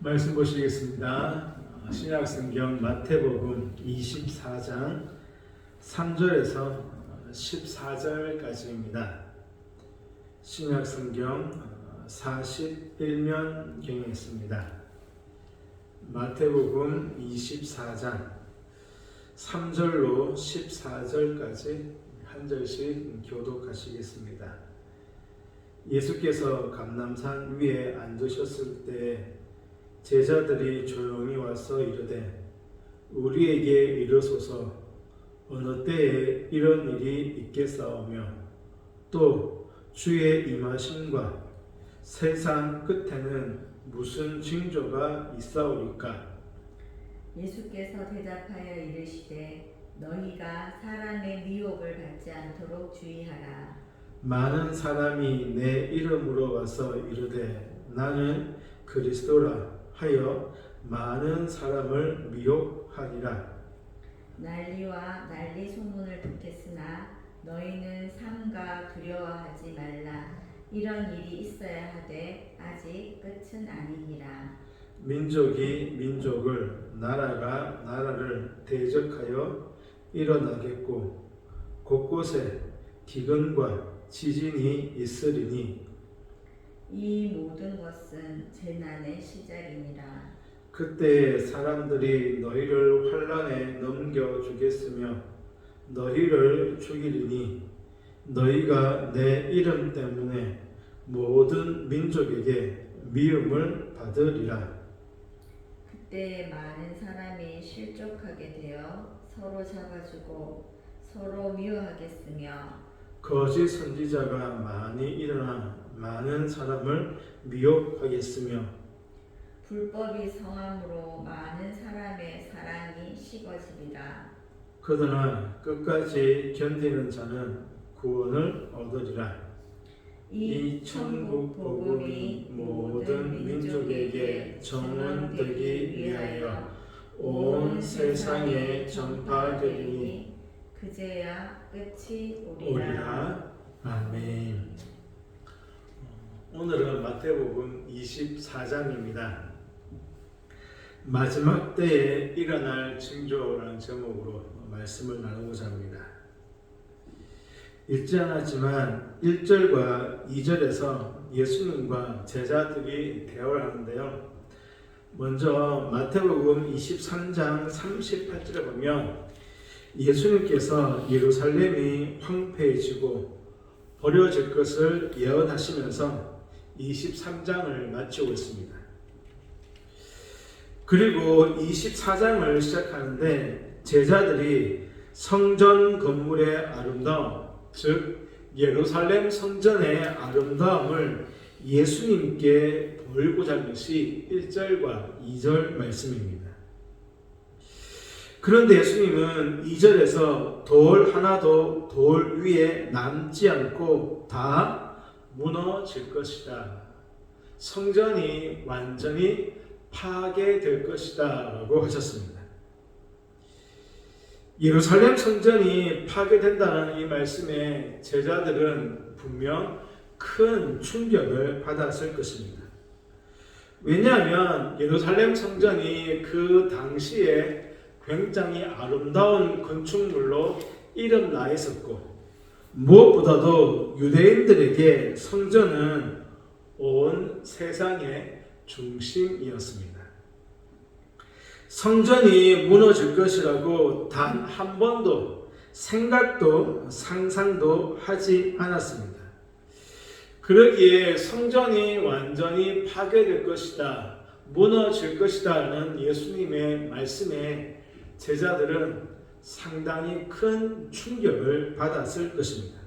말씀 보시겠습니다. 신약성경 마태복음 24장 3절에서 14절까지입니다. 신약성경 41면경에 있습니다. 마태복음 24장 3절로 14절까지 한 절씩 교독하시겠습니다. 예수께서 감람산 위에 앉으셨을 때 제자들이 조용히 와서 이르되 우리에게 이르소서 어느 때에 이런 일이 있겠사오며 또 주의 임하심과 세상 끝에는 무슨 징조가 있사오리까? 예수께서 대답하여 이르시되 너희가 사람의 미혹을 받지 않도록 주의하라. 많은 사람이 내 이름으로 와서 이르되 나는 그리스도라 하여 많은 사람을 미혹하리라. 난리와 난리 소문을 듣겠으나 너희는 삼가 두려워하지 말라. 이런 일이 있어야 하되 아직 끝은 아니니라. 민족이 민족을 나라가 나라를 대적하여 일어나겠고 곳곳에 기근과 지진이 있으리니 이 모든 것은 재난의 시작이니라. 그때 사람들이 너희를 환난에 넘겨주겠으며 너희를 죽이리니 너희가 내 이름 때문에 모든 민족에게 미움을 받으리라. 그때 많은 사람이 실족하게 되어 서로 잡아주고 서로 미워하겠으며 거짓 선지자가 많이 일어나 많은 사람을 미혹하겠으며 불법이 성함으로 많은 사람의 사랑이 식어지리라. 그러나 끝까지 견디는 자는 구원을 얻으리라. 이 천국 복음이 모든 민족에게 전언되기 위하여 온 세상에 전파되리니 그제야 끝이 오리라. 아멘. 오늘은 마태복음 24장입니다. 마지막 때에 일어날 징조라는 제목으로 말씀을 나누고자 합니다. 읽지 않았지만 1절과 2절에서 예수님과 제자들이 대화를 하는데요. 먼저 마태복음 23장 38절에 보면 예수님께서 예루살렘이 황폐해지고 버려질 것을 예언하시면서 23장을 마치고 있습니다. 그리고 24장을 시작하는데 제자들이 성전 건물의 아름다움, 즉 예루살렘 성전의 아름다움을 예수님께 보이고자 한 것이 1절과 2절 말씀입니다. 그런데 예수님은 2절에서 돌 하나도 돌 위에 남지 않고 다 무너질 것이다. 성전이 완전히 파괴될 것이다 라고 하셨습니다. 예루살렘 성전이 파괴된다는 이 말씀에 제자들은 분명 큰 충격을 받았을 것입니다. 왜냐하면 예루살렘 성전이 그 당시에 굉장히 아름다운 건축물로 이름나 있었고 무엇보다도 유대인들에게 성전은 온 세상의 중심이었습니다. 성전이 무너질 것이라고 단 한 번도 생각도 상상도 하지 않았습니다. 그러기에 성전이 완전히 파괴될 것이다, 무너질 것이다라는 예수님의 말씀에 제자들은 상당히 큰 충격을 받았을 것입니다.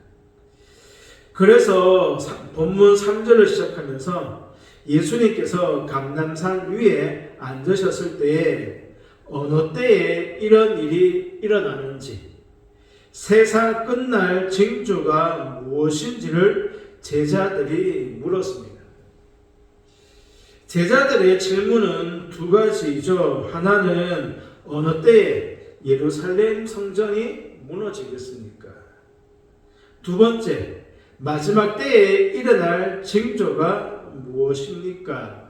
그래서 본문 3절을 시작하면서 예수님께서 감람산 위에 앉으셨을 때에 어느 때에 이런 일이 일어나는지 세상 끝날 징조가 무엇인지를 제자들이 물었습니다. 제자들의 질문은 두 가지이죠. 하나는 어느 때에 예루살렘 성전이 무너지겠습니까? 두 번째, 마지막 때에 일어날 징조가 무엇입니까?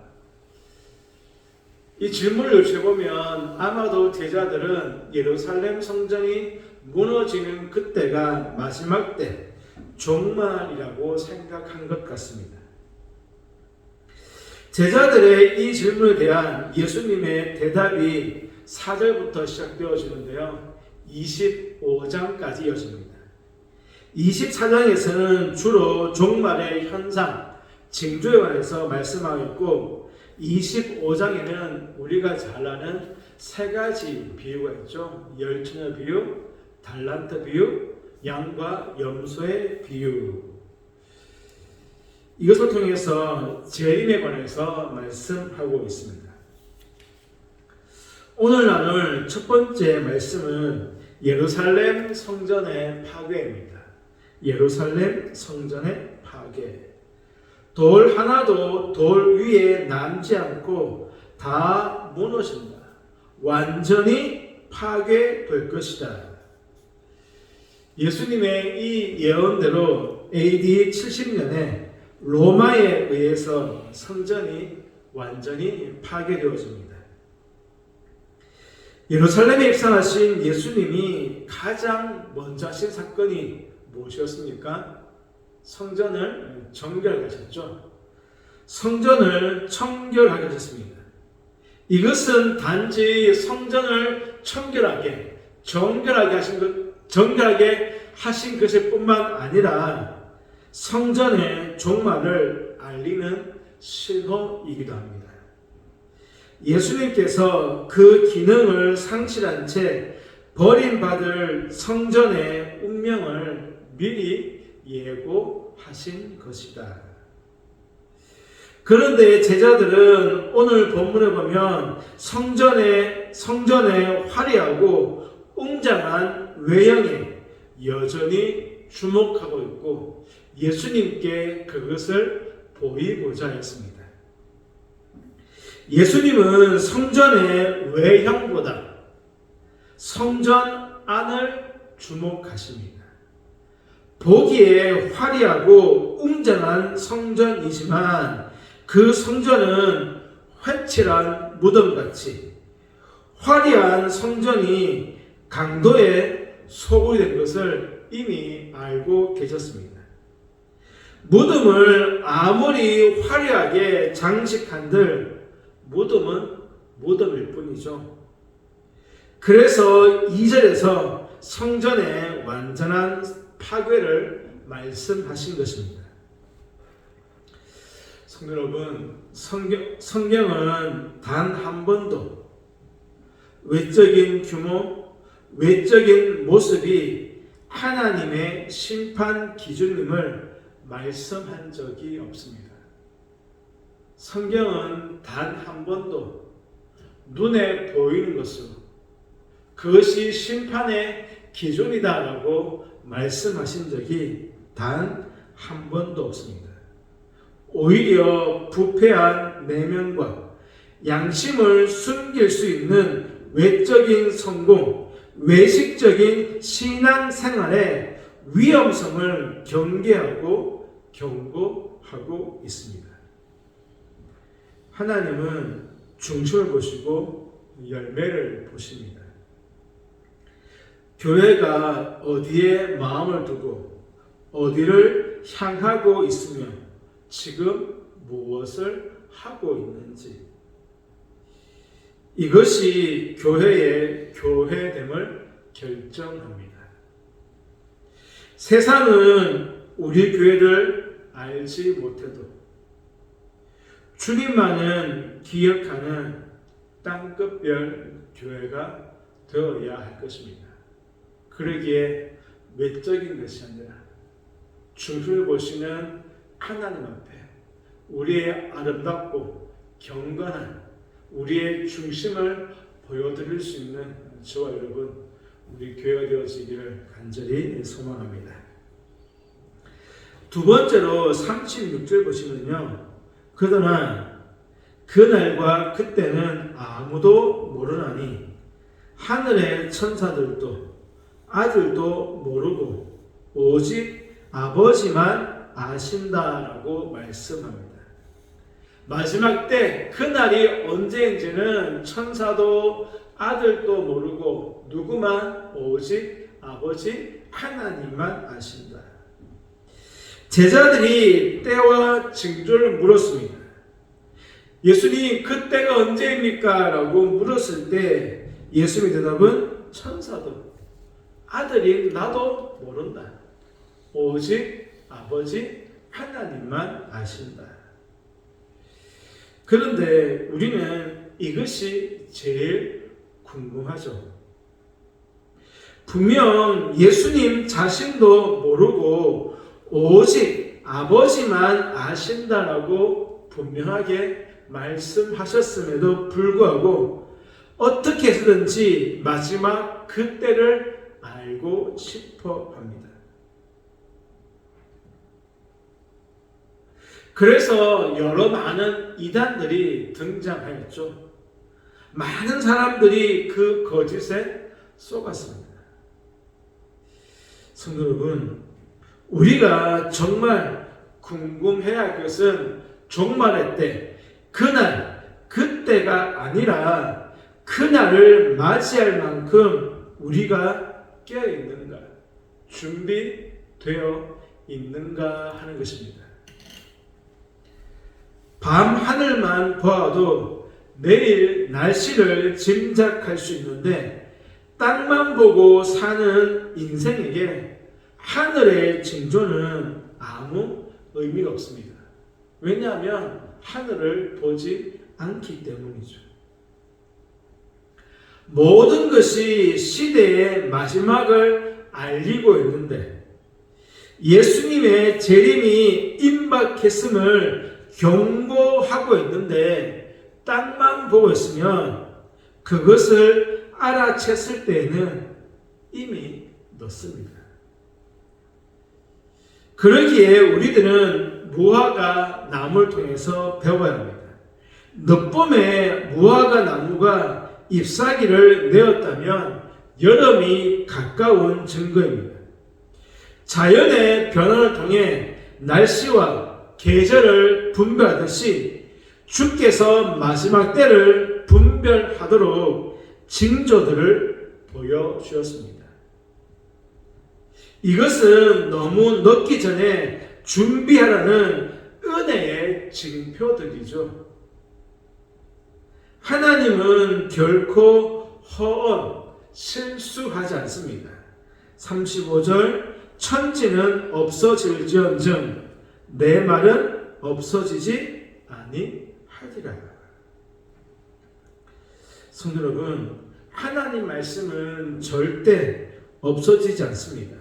이 질문을 요청해보면 아마도 제자들은 예루살렘 성전이 무너지는 그때가 마지막 때, 종말이라고 생각한 것 같습니다. 제자들의 이 질문에 대한 예수님의 대답이 4절부터 시작되어지는데요. 25장까지 이어집니다. 24장에서는 주로 종말의 현상, 징조에 관해서 말씀하고 있고 25장에는 우리가 잘 아는 세 가지 비유가 있죠. 열처녀 비유, 달란트 비유, 양과 염소의 비유. 이것을 통해서 재림에 관해서 말씀하고 있습니다. 오늘 나눌 첫 번째 말씀은 예루살렘 성전의 파괴입니다. 예루살렘 성전의 파괴. 돌 하나도 돌 위에 남지 않고 다 무너진다. 완전히 파괴될 것이다. 예수님의 이 예언대로 AD 70년에 로마에 의해서 성전이 완전히 파괴되어집니다. 예루살렘에 입성하신 예수님이 가장 먼저 하신 사건이 무엇이었습니까? 성전을 정결하게 하셨죠. 성전을 청결하게 하셨습니다. 이것은 단지 성전을 정결하게 하신 것일 뿐만 아니라 성전의 종말을 알리는 신호이기도 합니다. 예수님께서 그 기능을 상실한 채 버림받을 성전의 운명을 미리 예고하신 것이다. 그런데 제자들은 오늘 본문에 보면 성전의 화려하고 웅장한 외형에 여전히 주목하고 있고 예수님께 그것을 보이고자 했습니다. 예수님은 성전의 외형보다 성전 안을 주목하십니다. 보기에 화려하고 웅장한 성전이지만 그 성전은 회칠한 무덤같이 화려한 성전이 강도의 소굴이 된 것을 이미 알고 계셨습니다. 무덤을 아무리 화려하게 장식한들 무덤은 무덤일 뿐이죠. 그래서 2절에서 성전의 완전한 파괴를 말씀하신 것입니다. 성도 여러분, 성경은 단 한 번도 외적인 규모, 외적인 모습이 하나님의 심판 기준임을 말씀한 적이 없습니다. 성경은 단 한 번도 눈에 보이는 것으로 그것이 심판의 기준이다라고 말씀하신 적이 단 한 번도 없습니다. 오히려 부패한 내면과 양심을 숨길 수 있는 외적인 성공, 외식적인 신앙생활의 위험성을 경계하고 경고하고 있습니다. 하나님은 중심을 보시고 열매를 보십니다. 교회가 어디에 마음을 두고 어디를 향하고 있으며 지금 무엇을 하고 있는지 이것이 교회의 교회됨을 결정합니다. 세상은 우리 교회를 알지 못해도 주님만은 기억하는 땅끝별 교회가 되어야 할 것입니다. 그러기에 외적인 것이 아니라 중심을 보시는 하나님 앞에 우리의 아름답고 경건한 우리의 중심을 보여드릴 수 있는 저와 여러분 우리 교회가 되어지기를 간절히 소망합니다. 두 번째로 36절 보시면요. 그러나 그날과 그때는 아무도 모르나니 하늘의 천사들도 아들도 모르고 오직 아버지만 아신다라고 말씀합니다. 마지막 때 그날이 언제인지는 천사도 아들도 모르고 누구만 오직 아버지 하나님만 아신다. 제자들이 때와 징조를 물었습니다. 예수님 그 때가 언제입니까? 라고 물었을 때 예수님의 대답은 천사도 아들인 나도 모른다. 오직 아버지 하나님만 아신다. 그런데 우리는 이것이 제일 궁금하죠. 분명 예수님 자신도 모르고 오직 아버지만 아신다라고 분명하게 말씀하셨음에도 불구하고 어떻게 해서든지 마지막 그때를 알고 싶어 합니다. 그래서 여러 많은 이단들이 등장하였죠. 많은 사람들이 그 거짓에 속았습니다. 성도 여러분, 우리가 정말 궁금해야 할 것은 종말의 때, 그날, 그때가 아니라 그날을 맞이할 만큼 우리가 깨어있는가, 준비되어 있는가 하는 것입니다. 밤 하늘만 보아도 내일 날씨를 짐작할 수 있는데 땅만 보고 사는 인생에게 하늘의 징조는 아무 의미가 없습니다. 왜냐하면 하늘을 보지 않기 때문이죠. 모든 것이 시대의 마지막을 알리고 있는데 예수님의 재림이 임박했음을 경고하고 있는데 땅만 보고 있으면 그것을 알아챘을 때에는 이미 늦습니다. 그러기에 우리들은 무화과 나무를 통해서 배워야 합니다. 늦봄에 무화과 나무가 잎사귀를 내었다면 여름이 가까운 증거입니다. 자연의 변화를 통해 날씨와 계절을 분별하듯이 주께서 마지막 때를 분별하도록 징조들을 보여주었습니다. 이것은 너무 늦기 전에 준비하라는 은혜의 징표들이죠. 하나님은 결코 허언, 실수하지 않습니다. 35절 천지는 없어질지언정 내 말은 없어지지 아니하리라. 성도 여러분, 하나님 말씀은 절대 없어지지 않습니다.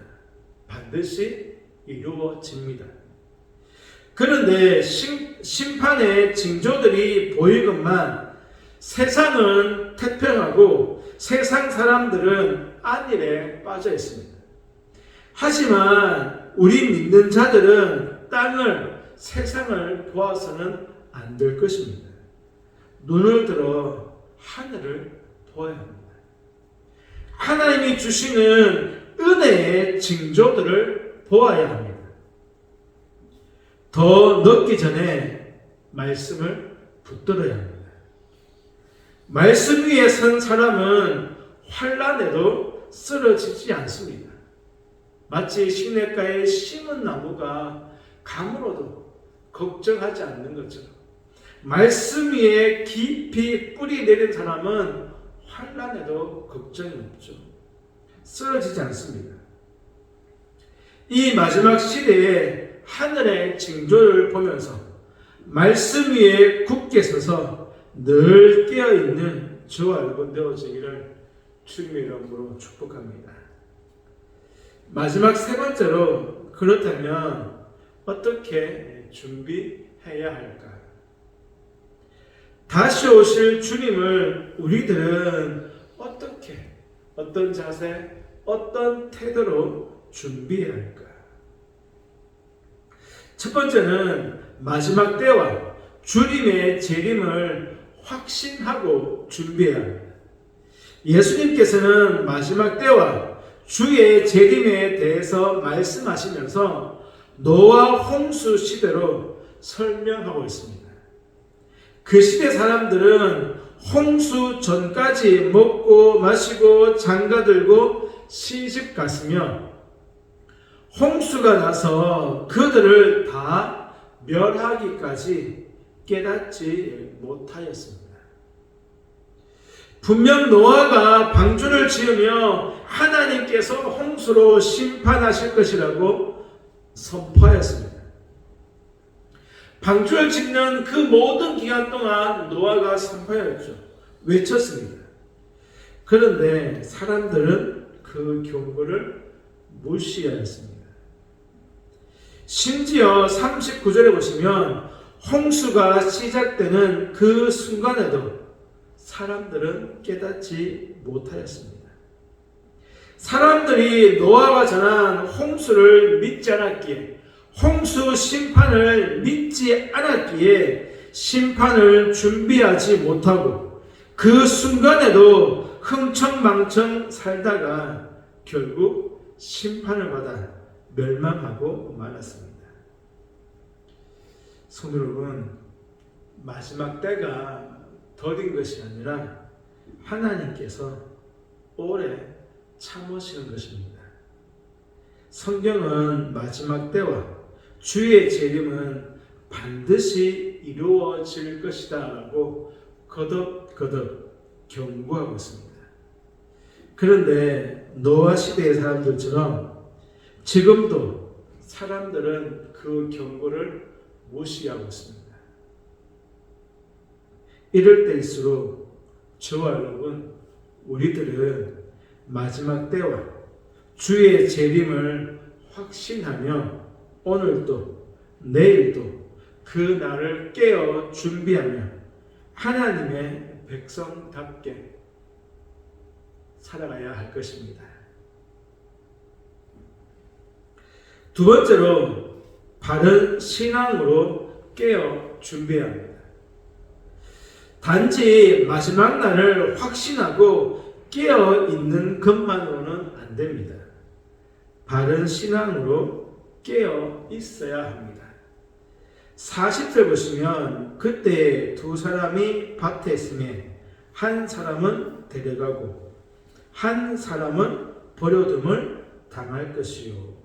반드시 이루어집니다. 그런데 심판의 징조들이 보이건만 세상은 태평하고 세상 사람들은 안일에 빠져 있습니다. 하지만 우리 믿는 자들은 땅을, 세상을 보아서는 안 될 것입니다. 눈을 들어 하늘을 보아야 합니다. 하나님이 주시는 은혜의 징조들을 보아야 합니다. 더 늦기 전에 말씀을 붙들어야 합니다. 말씀 위에 선 사람은 환난에도 쓰러지지 않습니다. 마치 시냇가에 심은 나무가 가물어도 걱정하지 않는 것처럼 말씀 위에 깊이 뿌리 내린 사람은 환난에도 걱정이 없죠. 쓰러지지 않습니다. 이 마지막 시대에 하늘의 징조를 보면서 말씀 위에 굳게 서서 늘 깨어있는 저와 여러분 되어지기를 주님의 이름으로 축복합니다. 마지막 세 번째로, 그렇다면 어떻게 준비해야 할까? 다시 오실 주님을 우리들은 어떻게, 어떤 자세, 어떤 태도로 준비해야 할까? 첫 번째는 마지막 때와 주님의 재림을 확신하고 준비해야 합니다. 예수님께서는 마지막 때와 주의 재림에 대해서 말씀하시면서 노아 홍수 시대로 설명하고 있습니다. 그 시대 사람들은 홍수 전까지 먹고 마시고 장가들고 시집 갔으며 홍수가 나서 그들을 다 멸하기까지 깨닫지 못하였습니다. 분명 노아가 방주를 지으며 하나님께서 홍수로 심판하실 것이라고 선포하였습니다. 방주를 짓는 그 모든 기간 동안 노아가 선포하였죠. 외쳤습니다. 그런데 사람들은 그 경고를 무시하였습니다. 심지어 39절에 보시면 홍수가 시작되는 그 순간에도 사람들은 깨닫지 못하였습니다. 사람들이 노아가 전한 홍수를 믿지 않았기에, 홍수 심판을 믿지 않았기에 심판을 준비하지 못하고 그 순간에도 흥청망청 살다가 결국 심판을 받아 멸망하고 말았습니다. 성도 여러분, 마지막 때가 더딘 것이 아니라 하나님께서 오래 참으시는 것입니다. 성경은 마지막 때와 주의 재림은 반드시 이루어질 것이다 라고 거듭거듭 경고하고 있습니다. 그런데 노아 시대의 사람들처럼 지금도 사람들은 그 경고를 무시하고 있습니다. 이럴 때일수록 저와 여러분, 우리들은 마지막 때와 주의 재림을 확신하며 오늘도 내일도 그 날을 깨어 준비하며 하나님의 백성답게 살아가야 할 것입니다. 두 번째로 바른 신앙으로 깨어 준비해야 합니다. 단지 마지막 날을 확신하고 깨어 있는 것만으로는 안 됩니다. 바른 신앙으로 깨어 있어야 합니다. 40절 보시면 그때 두 사람이 밭에 있음에 한 사람은 데려가고 한 사람은 버려둠을 당할 것이요.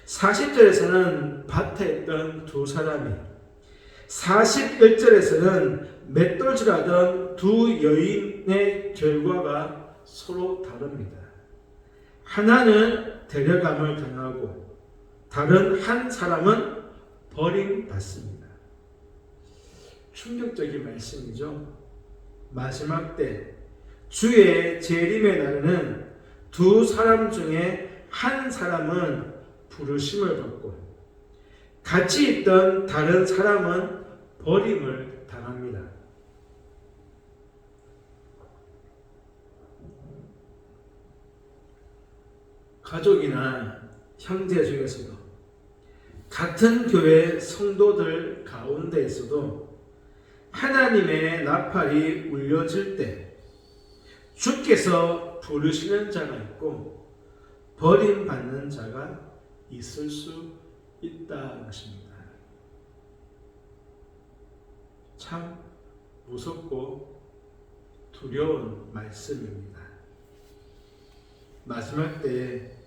40절에서는 밭에 있던 두 사람이, 41절에서는 맷돌질하던 두 여인의 결과가 서로 다릅니다. 하나는 데려감을 당하고 다른 한 사람은 버림받습니다. 충격적인 말씀이죠. 마지막 때 주의 재림의 날에는 두 사람 중에 한 사람은 부르심을 받고 같이 있던 다른 사람은 버림을 당합니다. 가족이나 형제 중에서도 같은 교회 성도들 가운데에서도 하나님의 나팔이 울려질 때 주께서 부르시는 자가 있고 버림받는 자가 있을 수 있다는 것입니다. 참 무섭고 두려운 말씀입니다. 마지막 때에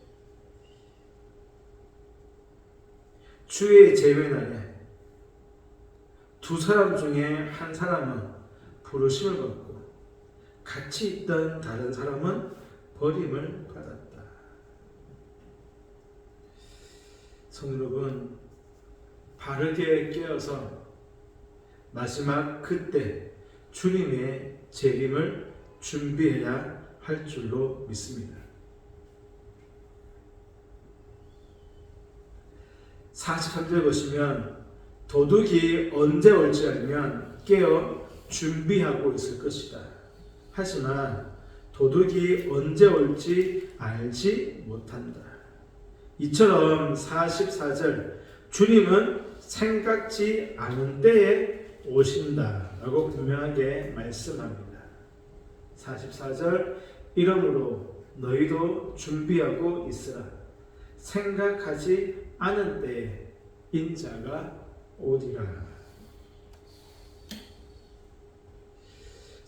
주의 재림날에 두 사람 중에 한 사람은 부르심을 받고 같이 있던 다른 사람은 버림을 받았다. 성도 여러분, 바르게 깨어서 마지막 그때 주님의 재림을 준비해야 할 줄로 믿습니다. 43절 보시면 도둑이 언제 올지 알면 깨어 준비하고 있을 것이다. 하지만 도둑이 언제 올지 알지 못한다. 이처럼 44절 주님은 생각지 않은 때에 오신다 라고 분명하게 말씀합니다. 44절 이러므로 너희도 준비하고 있으라. 생각하지 않은 때에 인자가 오리라.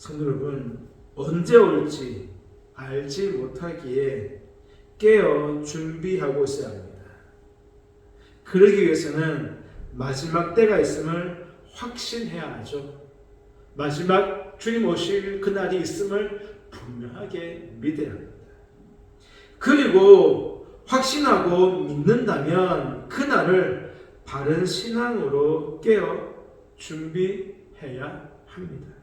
성도 여러분, 언제 올지 알지 못하기에 깨어 준비하고 있어야 합니다. 그러기 위해서는 마지막 때가 있음을 확신해야 하죠. 마지막 주님 오실 그날이 있음을 분명하게 믿어야 합니다. 그리고 확신하고 믿는다면 그날을 바른 신앙으로 깨어 준비해야 합니다.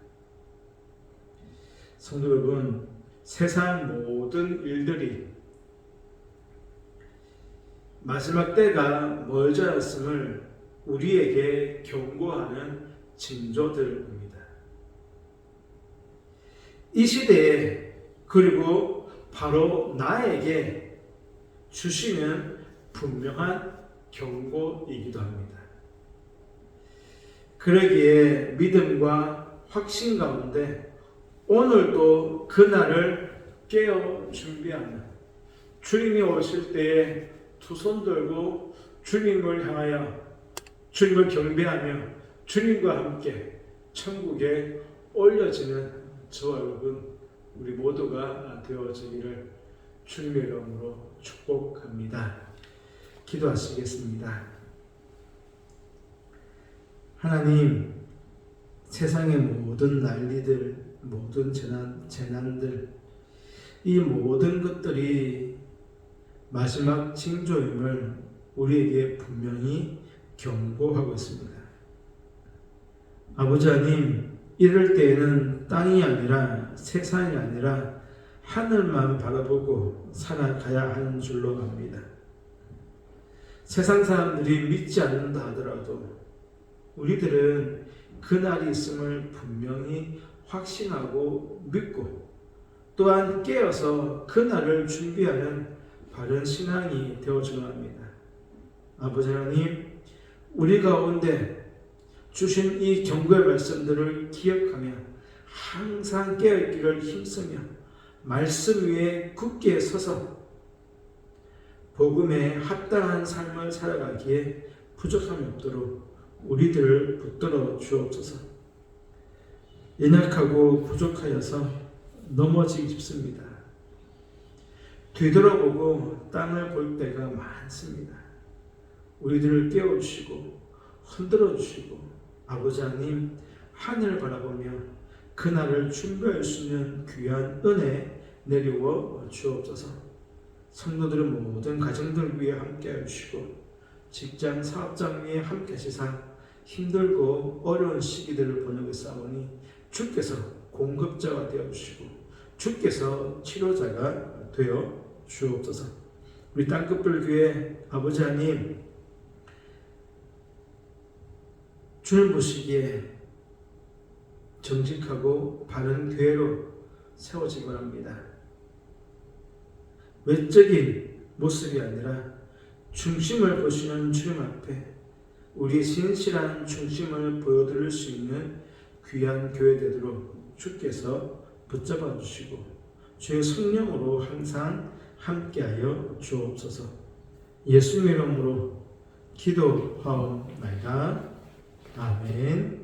성도 여러분, 세상 모든 일들이 마지막 때가 멀지 않았음을 우리에게 경고하는 징조들입니다. 이 시대에 그리고 바로 나에게 주시는 분명한 경고이기도 합니다. 그러기에 믿음과 확신 가운데 오늘도 그날을 깨어 준비하는, 주님이 오실 때에 두 손 들고 주님을 향하여 주님을 경배하며 주님과 함께 천국에 올려지는 저와 여러분 우리 모두가 되어지기를 주님의 이름으로 축복합니다. 기도하시겠습니다. 하나님, 세상의 모든 난리들, 모든 재난들, 이 모든 것들이 마지막 징조임을 우리에게 분명히 경고하고 있습니다. 아버지 하나님, 이럴 때에는 땅이 아니라 세상이 아니라 하늘만 바라보고 살아가야 하는 줄로 압니다. 세상 사람들이 믿지 않는다 하더라도 우리들은 그날이 있음을 분명히 확신하고 믿고 또한 깨어서 그날을 준비하는 바른 신앙이 되어줘야 합니다. 아버지 하나님, 우리 가운데 주신 이 경고의 말씀들을 기억하며 항상 깨어있기를 힘쓰며 말씀 위에 굳게 서서 복음에 합당한 삶을 살아가기에 부족함이 없도록 우리들을 붙들어 주옵소서. 연약하고 부족하여서 넘어지기 쉽습니다. 뒤돌아보고 땅을 볼 때가 많습니다. 우리들을 깨워주시고 흔들어주시고 아버지 하나님, 하늘을 바라보며 그날을 준비할 수 있는 귀한 은혜 내리워 주옵소서. 성도들은 모든 가정들 위해 함께 해주시고 직장 사업장 위에 함께 하시사 힘들고 어려운 시기들을 보내고 있사오니 주께서 공급자가 되어주시고 주께서 치료자가 되어 주옵소서. 우리 땅끝불 교회 아버지 하나님, 주님 보시기에 정직하고 바른 교회로 세워지기 바랍니다. 외적인 모습이 아니라 중심을 보시는 주님 앞에 우리 진실한 중심을 보여드릴 수 있는 귀한 교회 되도록 주께서 붙잡아 주시고 주의 성령으로 항상 함께하여 주옵소서. 예수님의 이름으로 기도하옵나이다. 아멘.